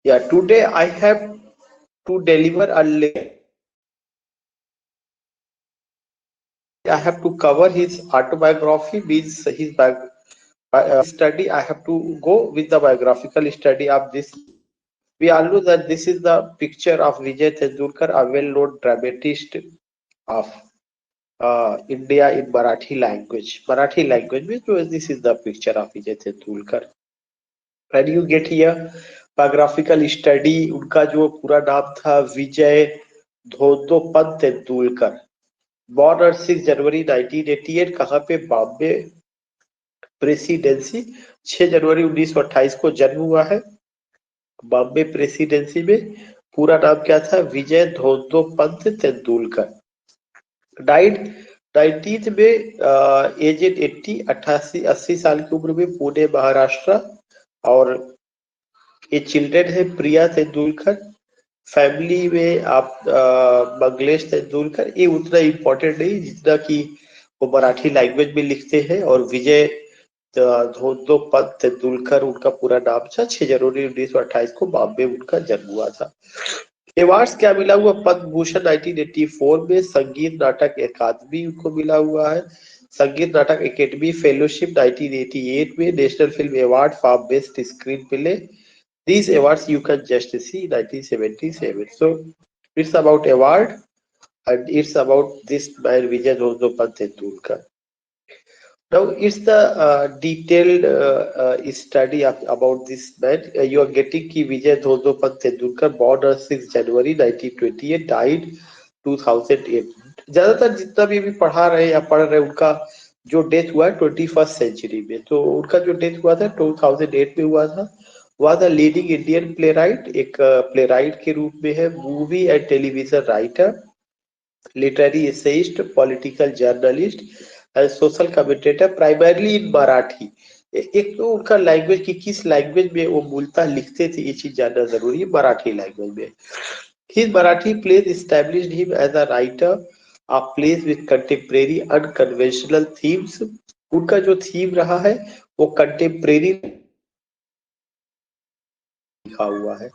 Yeah, today I have to deliver a I have to cover his autobiography, means his study. I have to go with the biographical study of this. We all know that this is the picture of Vijay Tendulkar, a well-known dramatist of India in Marathi language. Marathi language, which was this is the picture of Vijay Tendulkar. And you get here biographical study. उनका जो पूरा नाम था विजय धोंदोपंत Tendulkar, born on 6 जनवरी 1988, कहाँ पे? Bombay presidency. 6 जनवरी 1928 को जन्म हुआ है बॉम्बे प्रेसिडेंसी में। पूरा नाम क्या था? विजय धोंदोपंत तेंदुलकर। डाइड 19 में एजेड 80 साल की उम्र में, पुणे महाराष्ट्र। और ये चिल्ड्रन है प्रिया तेंदुलकर। फैमिली में आप मंगलेश तेंदुलकर, ये उतना इम्पोर्टेंट नहीं जितना कि वो मराठी लैंग्वेज में लिखते हैं। और विजय धोंदोपंत तेंदुलकर उनका पूरा नाम था। 6 जनवरी 1928 को बॉम्बे उनका जन्म हुआ था। अवार्ड्स क्या मिला हुआ? पद्म भूषण 1984 में, संगीत नाटक अकादमी उनको मिला हुआ है, संगीत नाटक एकेडमी फेलोशिप 1988 में, national film award for best screen play. These awards you can just see 1977. So it's about award and it's about this man Vijay Dhodopant Tendulkar. Now it's the detailed study about this man. You are getting कि Vijay Dhodopant Tendulkar born on 6 January 1928, died 2008. ज्यादातर जितना भी पढ़ा रहे या पढ़ रहे उनका जो डेथ हुआ है 21st सेंचुरी में, तो उनका जो डेथ हुआ था 2008 में हुआ था। वह the leading Indian play right, एक प्ले राइट के रूप में है, movie and television writer, literary essayist, political journalist and social commentator, primarily in Marathi. एक तो उनका लैंग्वेज की किस लैंग्वेज में वो मूलतः लिखते थे, ये चीज जानना जरूरी है। मराठी लैंग्वेज में। His Marathi plays established him as a writer of plays with contemporary unconventional themes. उनका जो थीम रहा है वो कंटेम्परेरी लिखा हुआ है।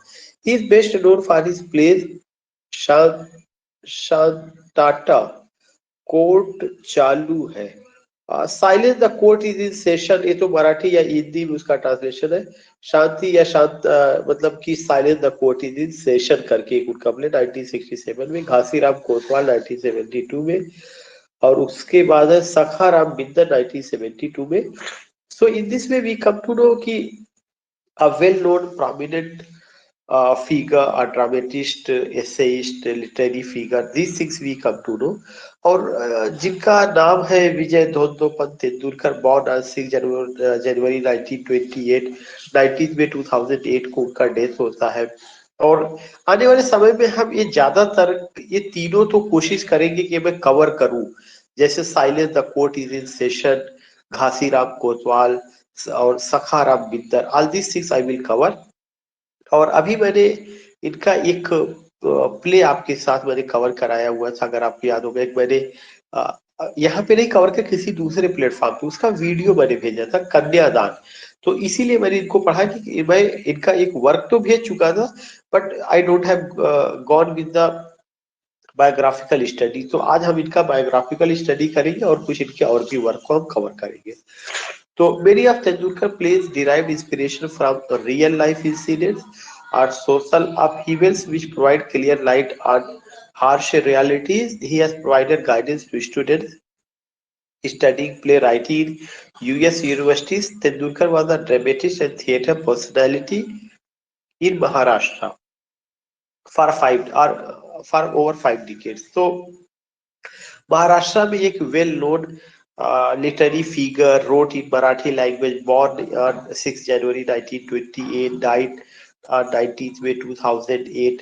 He is best known for his plays Shantata, court चालू है, silence the court is in session. ये तो मराठी या हिंदी में उसका ट्रांसलेशन है। शांति या शांत मतलब कि silence the court is in session करके एक उनका प्ले 1967 में, घासीराम कोतवाल 1972 में, और उसके बाद है सखाराम बिंदर 1972 में। So in this way we come to know कि a well-known prominent figure, a dramatist, essayist, literary figure, these things we come to know। और जिनका नाम है विजय धोंदोपंत तेंदुलकर, born on 6 जनवरी 1928, 19 में 2008 को उनका डेथ होता है। और आने वाले समय में हम ये ज्यादातर ये तीनों तो कोशिश करेंगे कि मैं कवर करूं, जैसे silence the court is in session, Ghasiram कोतवाल और Sakharam Binder, all this things I will cover. और अभी मैंने इनका एक प्ले आपके साथ मैंने कवर कराया हुआ था, अगर आपको याद होगा। एक मैंने यहाँ पे नहीं कवर किया, किसी दूसरे प्लेटफॉर्म पे उसका वीडियो मैंने भेजा था, कन्यादान। तो इसीलिए मैंने इनको पढ़ा कि मैं इनका एक वर्क तो भेज चुका था, but I don't have gone with the biographical study. तो आज हम इनका बायोग्राफिकल स्टडी करेंगे और कुछ इनके और भी वर्क को हम कवर करेंगे। So many of Tendulkar plays derived inspiration from real life incidents or social upheavals which provide clear light on harsh realities. He has provided guidance to students studying playwriting in US universities. Tendulkar was a dramatist and theatre personality in Maharashtra for over 5 decades. So Maharashtra में एक well known literary figure, wrote in Marathi language, born on 6 January 1928, died on 19th May 2008,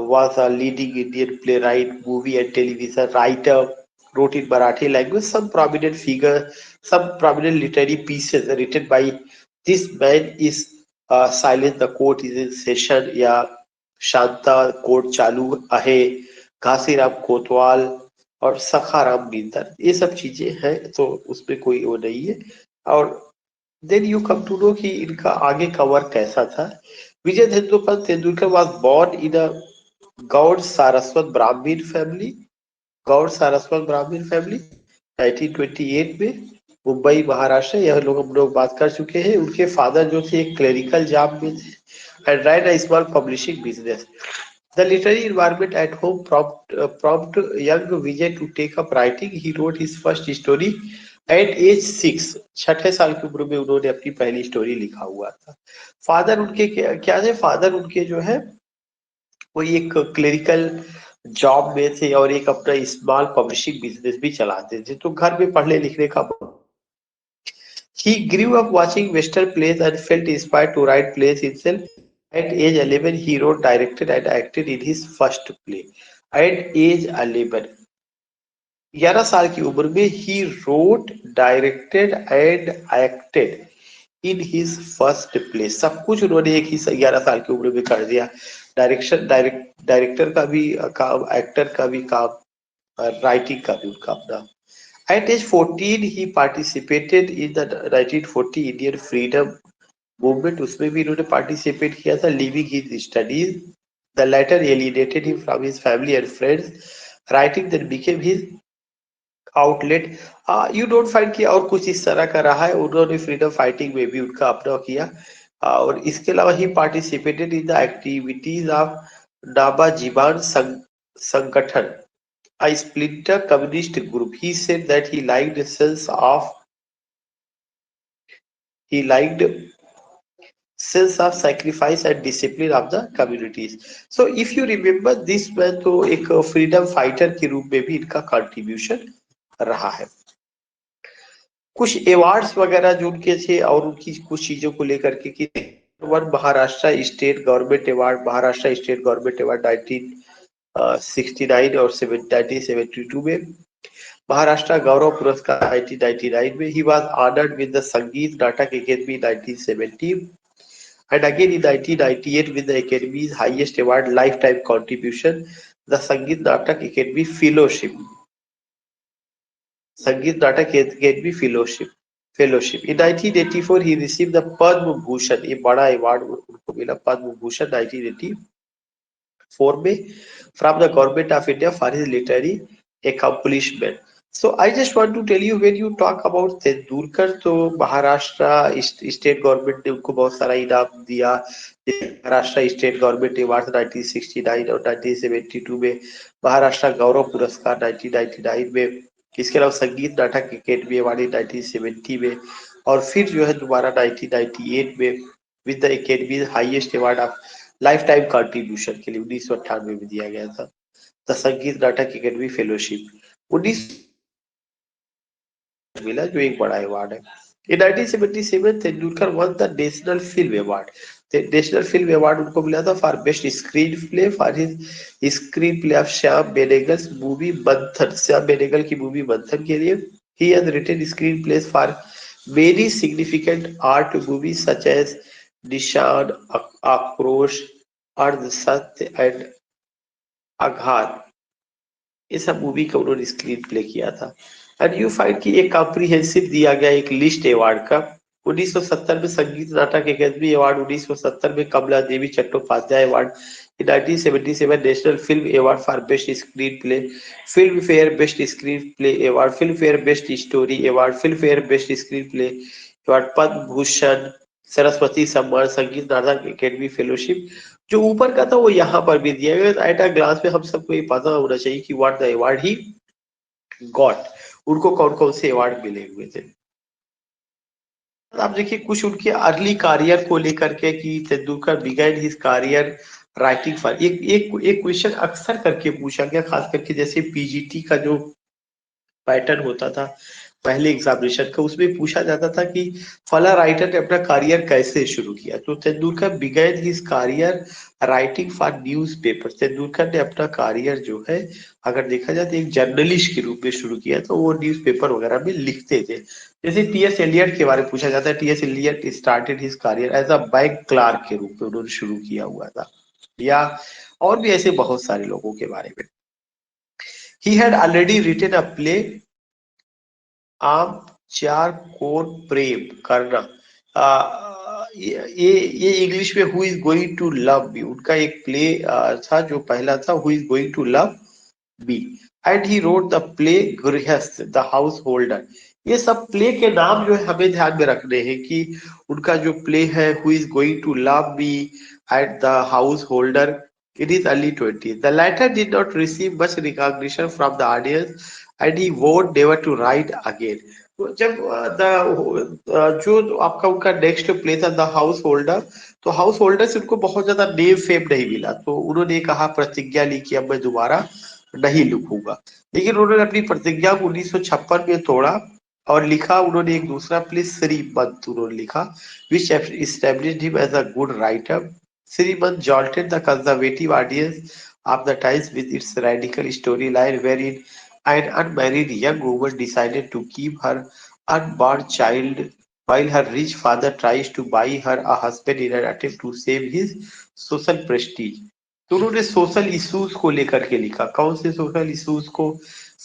was a leading Indian playwright, movie and television writer, wrote in Marathi language. Some prominent figure, some prominent literary pieces written by this man is Silence the Court is in Session या Shanta court चालू आहे, घासीराम कोतवाल और सखाराम बिंदर, ये सब चीजें हैं, तो उसमें कोई वो नहीं है। और then you come to know कि इनका आगे का वर्क कैसा था। Vijay Dhandopant Tendulkar was born in a Gaud Saraswat Brahmin family. Gaur Saraswat ब्राह्मण फैमिली 1928 में मुंबई महाराष्ट्र। यह लोग हम लोग बात कर चुके हैं। उनके फादर जो थे एक क्लेरिकल जॉब में थे and right a small publishing business. The literary environment at home prompt young Vijay to take up writing. He wrote his first story at age 6। 6 साल की उम्र में उन्होंने अपनी पहली स्टोरी लिखा हुआ था। फादर उनके क्या थे? फादर उनके जो है वो एक क्लेरिकल जॉब में थे और एक अपना स्मॉल पब्लिशिंग बिजनेस भी चलाते थे, तो घर में पढ़ने लिखने का। He grew up watching Western plays and felt inspired to write plays himself. At age 11, he wrote, directed, and acted in his first play. At age 11, 11 साल की उम्र में he wrote, directed, and acted in his first play. सब कुछ उन्होंने एक ही 11 साल की उम्र में कर दिया। डायरेक्टर का भी काम, एक्टर का भी काम, राइटिंग का भी उनका अपना। At age 14 he participated in the 1940 Indian freedom movement. उसमें भी इन्होंने पार्टिसिपेट किया था। Living his studies the latter alienated him from his family and friends. Writing then became his outlet. You don't find कि और कुछ इस तरह का रहा है। उन्होंने फ्रीडम फाइटिंग में भी उनका अपना किया। और इसके अलावा ही participated in the activities of Naba Jiban संगठन, a splinter communist group. He said that he liked sense of sacrifice and discipline of the communities. So if you remember this man, तो एक फ्रीडम फाइटर के रूप में भी इनका कंट्रीब्यूशन रहा है। कुछ अवार्ड्स वगैरह जो उनके थे और उनकी कुछ चीजों को लेकर के कि one Maharashtra state government award, Maharashtra state government award 1969 और 1972 में, महाराष्ट्र गौरव पुरस्कार 1999 में। He was honoured with the संगीत नाटक academy 1970 and again in 1998 with the Academy's highest award, lifetime contribution, the Sangeet Natak Academy Fellowship. Sangeet Natak Academy Fellowship. In 1984 he received the Padma Bhushan, a बड़ा award उनको मिला पद्म भूषण 1984 में from the government of India for his literary accomplishment. So I just want to tell you, when you talk about Tendulkar, तो Maharashtra state government ने उनको बहुत सारा इनाम दिया। महाराष्ट्र स्टेट गवर्नमेंट अवार्ड 1969 और 1972 में, महाराष्ट्र गौरव पुरस्कार 1999 में, इसके अलावा संगीत नाटक अकेडमी अवार्ड 1970 में, और फिर जो है दोबारा 1998 में with the academy highest award of life time contribution के लिए 1998 में दिया गया था, द संगीत नाटक अकेडमी फेलोशिप 19 मिला, जो एक बड़ा अवार्ड है। In 1977 Tendulkar won the national film award. National film award उनको मिला था for best screenplay for his screenplay of Shyam Benegal movie Manthan. Shyam Benegal की मूवी मंथन के लिए। He has written screenplays for very significant art movies such as Nishant, Aakrosh, अर्ध सत्य and आघात। ये सब मूवी का उन्होंने स्क्रीन प्ले किया था। एंड यू फाइंड कि एक कॉम्प्रिहेंसिव दिया गया एक लिस्ट अवार्ड का। 1970 में संगीत नाटक अकादमी अवार्ड, 1970 में Kamala Devi Chattopadhyay award, in 1977 national film award for best screenplay, Filmfare best screenplay award, Filmfare best story award, Filmfare best screenplay award, Padma Bhushan, Saraswati Samman, Sangeet नाटक अकेडमी फेलोशिप। जो ऊपर का था वो यहाँ पर भी दिया गया। एट अ ग्लांस में हम सबको ये पता होना चाहिए कि what the award he got, उनको कौन कौन से अवार्ड मिले हुए थे। आप देखिए कुछ उनके अर्ली करियर को लेकर के कि Tendulkar began his career writing for, एक क्वेश्चन अक्सर करके पूछा गया, खास करके जैसे पीजीटी का जो पैटर्न होता था पहले एग्जामिनेशन का, उसमें पूछा जाता था कि फला राइटर ने अपना करियर कैसे शुरू किया। तो Tendulkar began his career writing for newspaper. Tendulkar ने अपना करियर जो है अगर देखा जाए तो एक जर्नलिस्ट के रूप में शुरू किया, तो वो न्यूज़पेपर वगैरह में लिखते थे। जैसे टीएस एलियट के बारे में पूछा जाता है, T S Eliot started his career as a bank clerk के रूप में उन्होंने शुरू किया हुआ था, या और भी ऐसे बहुत सारे लोगों के बारे में। He had already written a play आम चार कोर प्रेम करना। ये इंग्लिश में who is going to love me, उनका एक प्ले था जो पहला था, who is going to love be, and he wrote the play Gruhastha the householder. ये सब प्ले के नाम जो है हमें ध्यान में रखने हैं कि उनका जो प्ले है who is going to love me at the householder in his early 20s. The latter did not receive much recognition from the audience and he vowed never to write again. तो जब जो आपका उनका next play था the house holder, तो house holder से उनको बहुत ज्यादा नेम फेम नहीं मिला, तो उन्होंने कहा, प्रतिज्ञा ली कि अब मैं दोबारा नहीं लिखूंगा। लेकिन उन्होंने अपनी प्रतिज्ञा को 1956 में तोड़ा और लिखा उन्होंने एक दूसरा प्ले श्रीमंत उन्होंने लिखा, विच established him as a good writer. Srimant jolted the conservative audience of the times with its radical storyline wherein an unmarried young woman decided to keep her unborn child while her rich father tries to buy her a husband in an attempt to save his social prestige. तो उन्होंने social issues को लेकर के लिखा। कौन से social issues को?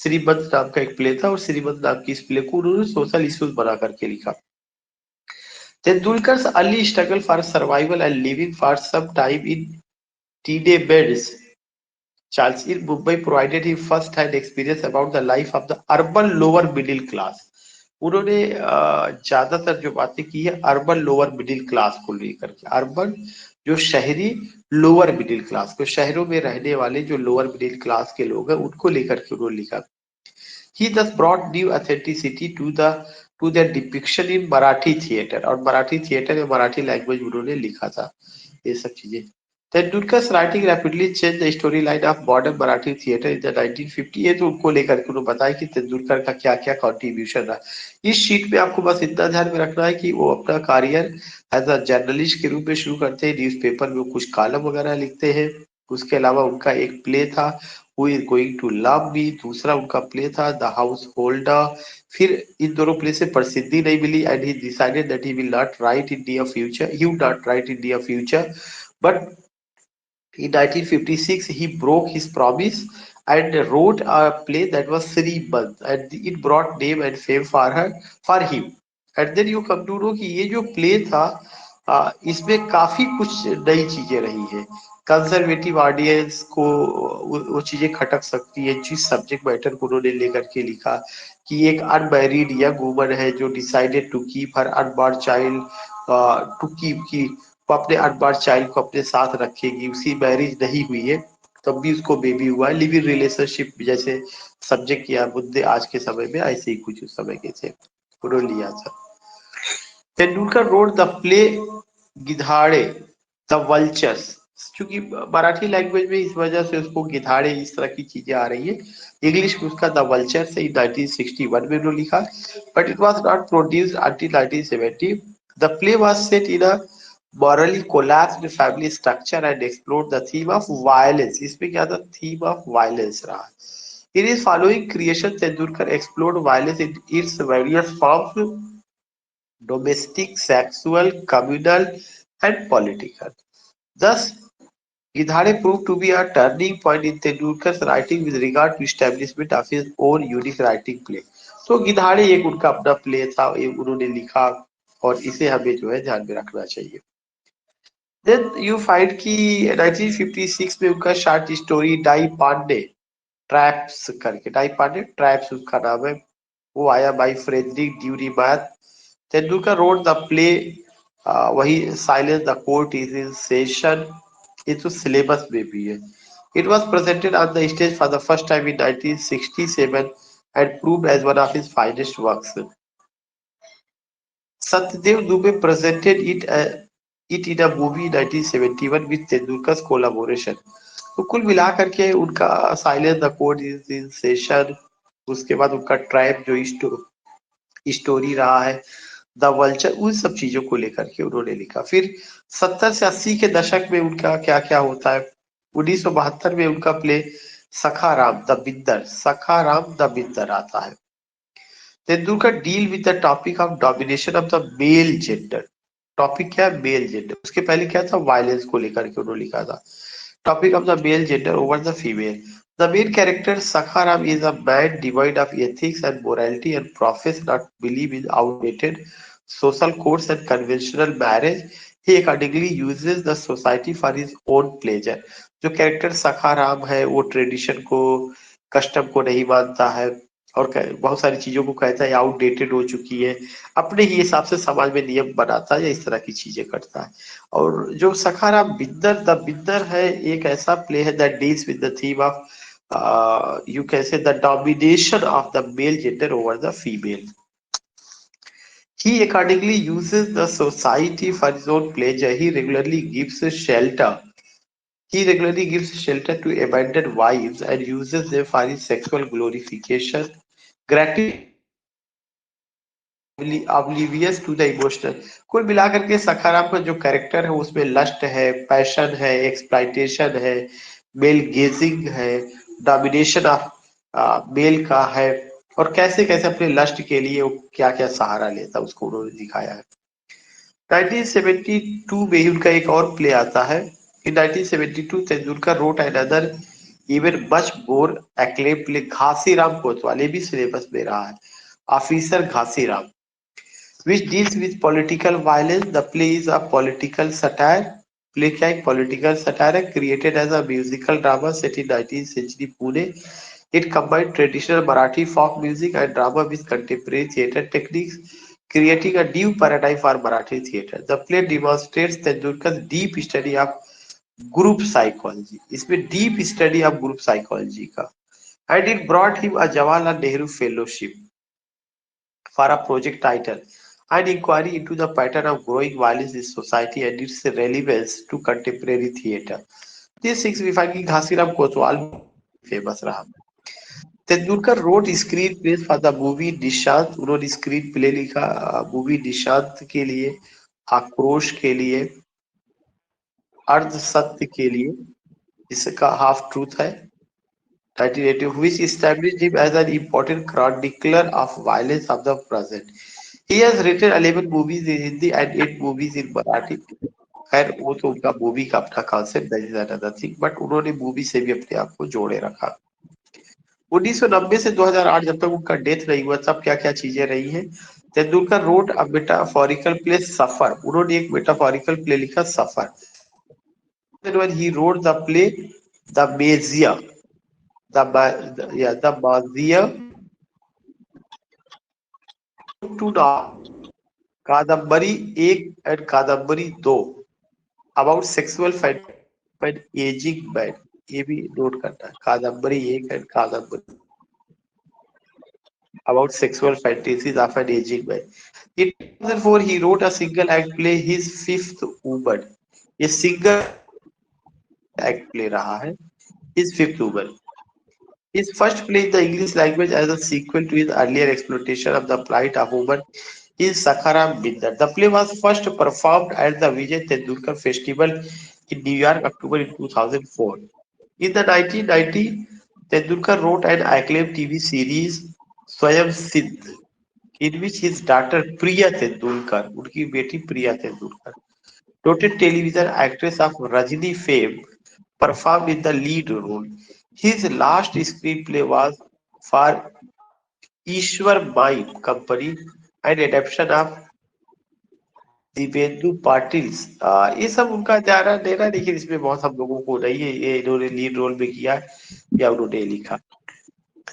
श्रीमंत नाम का एक प्ले था और श्रीमंत नाम की इस प्ले को उन्होंने सोशल इश्यूज बना करके लिखा। Tendulkar's early struggle for survival and living for some time in Tenements, Charles, in Mumbai provided him first-hand experience about the life of the urban lower middle class. उन्होंने ज्यादातर जो बातें की है अर्बन लोअर मिडिल क्लास को लेकर के, urban जो शहरी लोअर मिडिल क्लास को, शहरों में रहने वाले जो लोअर मिडिल क्लास के लोग हैं उनको लेकर के उन्होंने लिखा। He thus brought new authenticity to their depiction in Marathi theatre, और मराठी थिएटर या मराठी लैंग्वेज उन्होंने लिखा था ये सब चीजें। Tendulkar's writing rapidly changed the storyline of modern Marathi theatre in the 1950। ये तो उनको लेकर के उन्होंने बताया कि तेंदुलकर का क्या क्या कॉन्ट्रीब्यूशन रहा। इस शीट में आपको बस इतना ध्यान में रखना है कि वो अपना करियर एज अ जर्नलिस्ट के रूप में शुरू करते हैं, न्यूज़पेपर में कुछ कॉलम वगैरह लिखते हैं। उसके अलावा उनका एक प्ले था who is going to love me, दूसरा उनका प्ले था द हाउस होल्डर। फिर इन दोनों प्ले से प्रसिद्धि नहीं मिली and he decided that he will not write in near future, he would not write in near future, but in 1956 he broke his promise and wrote a play that was Srimant and it brought name and fame for him। and then you come to know कि ये जो play था इसमें काफी कुछ नई चीजें रही है। कंजर्वेटिव ऑडियंस को वो चीजें खटक सकती है जिस सब्जेक्ट मैटर को उन्होंने लेकर के लिखा कि एक अनमैरिड यंग वुमन है जो decided to keep her unborn child, to keep की वो अपने अनबॉर्न चाइल्ड को अपने साथ रखेगी, उसकी मैरिज नहीं हुई है तब भी उसको बेबी हुआ है, लिव इन रिलेशनशिप जैसे सब्जेक्ट या मुद्दे आज के समय में ऐसे ही कुछ उस समय के थे उन्होंने लिया था। Tendulkar wrote the play Gidhade the vultures, क्योंकि मराठी लैंग्वेज में इस वजह से उसको गिधाड़े इस तरह की चीजें आ रही है, इंग्लिश में उसका द वल्चर्स 1961 में उन्होंने लिखा, but it was not produced until 1970। The play was set in a morally collapsed family structure and explored the theme of violence। इसमें क्या था? थीम ऑफ वायलेंस रहा। In his following creation, Tendulkar explored violence in its various forms: domestic, sexual, communal, and political। Thus, Gidhare proved to be a turning point in Tendulkar's writing with regard to establishment of his own unique writing play। तो गिधाड़े एक उनका अपना play था, उन्होंने लिखा और इसे हमें जो है ध्यान में रखना चाहिए। Then you find कि 1956 में उनका short story Die Panne traps करके, डाई पांडे ट्रैप्स उसका नाम है, वो आया by Friedrich Durrenmatt. Tendulkar wrote the play वही silence the court is in session, ये तो सिलेबस में भी है। It was presented on the stage for the first time in 1967 and proved as one of his finest works. Satyadev Dubey presented it in a movie in 1971 with Tendulkar's collaboration। तो कुल मिलाकर के उनका silence the code is in session, उसके बाद उनका tribe जो story रहा है, द वल्चर, उन सब चीजों को लेकर के उन्होंने लिखा। फिर 70 से 80 के दशक में उनका क्या क्या होता है। 1972 में उनका play Sakharam the binder, Sakharam the binder आता है। Tendulkar deal with the topic of domination of the male gender. Topic क्या है? Male gender. उसके पहले क्या था? वायलेंस को लेकर के उन्होंने लिखा था, topic of the male gender over the female. The main character Sakharam is a man devoid of ethics and morality and profess not believe in outdated social codes and conventional marriage. He accordingly uses the society for his own pleasure. जो character Sakharam है वो tradition को, custom को नहीं मानता है और बहुत सारी चीजों को कहता है आउटडेटेड हो चुकी है, अपने ही हिसाब से समाज में नियम बनाता है या इस तरह की चीजें करता है। और जो सखाराम बिंदर द बिंदर है, एक ऐसा प्ले है that deals with the theme of you can say the domination of the male gender over the female. He accordingly uses the society for his own pleasure. He regularly gives shelter. He regularly gives shelter to abandoned wives and uses them for his sexual glorification, oblivious to the emotional. कुल मिलाकर के सखाराम का जो character है उसमें lust है, passion है, exploitation है, मेल गेजिंग है, डोमिनेशन ऑफ मेल का है और कैसे कैसे अपने लस्ट के लिए वो क्या क्या सहारा लेता उसको उन्होंने दिखाया है। 1972 में ही उनका एक और प्ले आता है। In 1972, Tendulkar wrote another even much more acclaimed play, Ghasiram कोतवाल, ये भी सिलेबस में रहा है, officer Ghasiram, which deals with political violence. The play is a political satire. Play क्या एक political satire है, created as a musical drama set in 19th century Pune. It combined traditional Marathi folk music and drama with contemporary theatre techniques, creating a new paradigm for Marathi theatre. The play demonstrates Tendulkar's deep study of group psychology. इसमें deep study of group psychology का, and it brought him a Jawaharlal Nehru Fellowship for a project title, an inquiry into the pattern of growing violence in society and its relevance to contemporary theatre. These six we find कि घासीराम कोतवाल famous रहा। Tendulkar road screen play for the movie Nishant, उन्होंने screen play लिखा movie Nishant के लिए, आक्रोश के लिए, अर्ध सत्य के लिए, इसका हाफ ट्रूथ है 1980, which established him as an important chronicler of violence of the present. He has written 11 movies in Hindi and 8 movies in Marathi. खैर वो तो उनका मूवी का अपना concept, that is another thing, but उन्होंने movie से भी अपने आप को जोड़े रखा। 1990 से 2008 जब तक उनका डेथ नहीं हुआ तब क्या क्या चीजें रही हैं। तेंदुलकर रोड अ मेटाफोरिकल प्ले सफर, उन्होंने एक मेटाफोरिकल प्ले लिखा सफर। when he wrote the play the Mazia, the Mazia to Kadambari 1 and Kadambari 2 about sexual and aging man, ये भी नोट करना है, Kadambari 1 and Kadambari about sexual fantasies of an aging man. In 2004 he wrote a single act play his fifth woman, ये single act play रहा है, his fifth woman. His first play in the English language as a sequel to his earlier exploitation of the plight of women is Sakharam Bindar. The play was first performed at the Vijay Tendulkar Festival in New York, October in 2004. In the 1990, Tendulkar wrote an acclaimed TV series, Swayam Siddh, in which his daughter Priya Tendulkar, उनकी बेटी प्रिया Tendulkar, noted television actress of Rajini fame, performed in the lead role. His last screenplay was for Ishwar Mime Company, an adaptation of Divyendu Patil. ये सब उनका जाना देना, लेकिन इसमें बहुत हम लोगों को नहीं है, ये इन्होंने लीड रोल में किया या उन्होंने लिखा।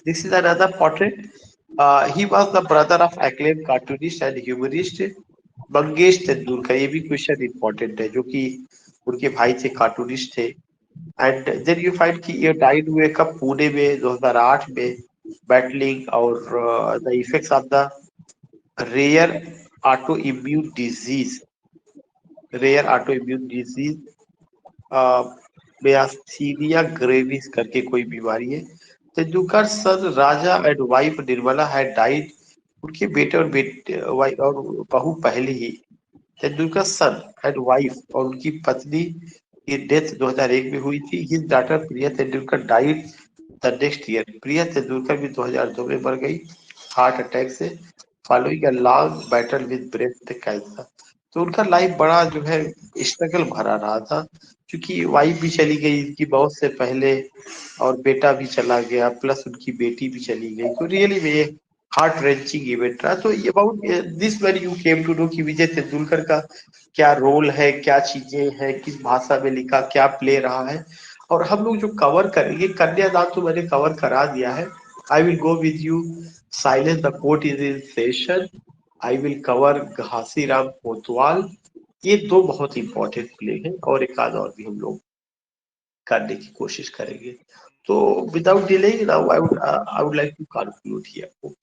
This is another portrait, he was the brother of acclaimed cartoonist and humorist Mangesh Tendulkar, ये भी क्वेश्चन इंपॉर्टेंट है, जो कि उनके भाई थे, कार्टूनिस्ट थे। एंड देन यू फाइंड कि ये डाइड हुए कब, पुणे में 2008 में, बैटलिंग और the effects of the rare autoimmune disease, rare autoimmune disease myasthenia gravis करके कोई बीमारी है। Tendulkar son Raja and wife Nirmala had died, उनके बेटे और वाइफ और बहू पहले ही। तेंदुलकर सन एंड वाइफ और उनकी पत्नी की डेथ 2001 में हुई थी। His daughter Priya Tendulkar died the next year. Priya Tendulkar भी 2002 में मर गई हार्ट अटैक से, following a long battle with breast cancer. तो उनका लाइफ बड़ा जो है स्ट्रगल भरा रहा था, क्योंकि वाइफ भी चली गई इनकी बहुत से पहले और बेटा भी चला गया, प्लस उनकी बेटी भी चली गई। तो रियली में हार्ट रेंचिंग इवेंट रहा। तो about this when you came to know कि विजय तेंदुलकर का क्या रोल है, क्या चीजें हैं, किस भाषा में लिखा, क्या प्ले रहा है। और हम लोग जो कवर करेंगे, कन्यादान तो मैंने कवर करा दिया है। I will go with you silence the court is in session, I will cover Ghasiram कोतवाल। ये दो बहुत इंपॉर्टेंट प्ले हैं, और एक आध और भी हम लोग करने की कोशिश करेंगे। तो without delay now I would like to conclude here.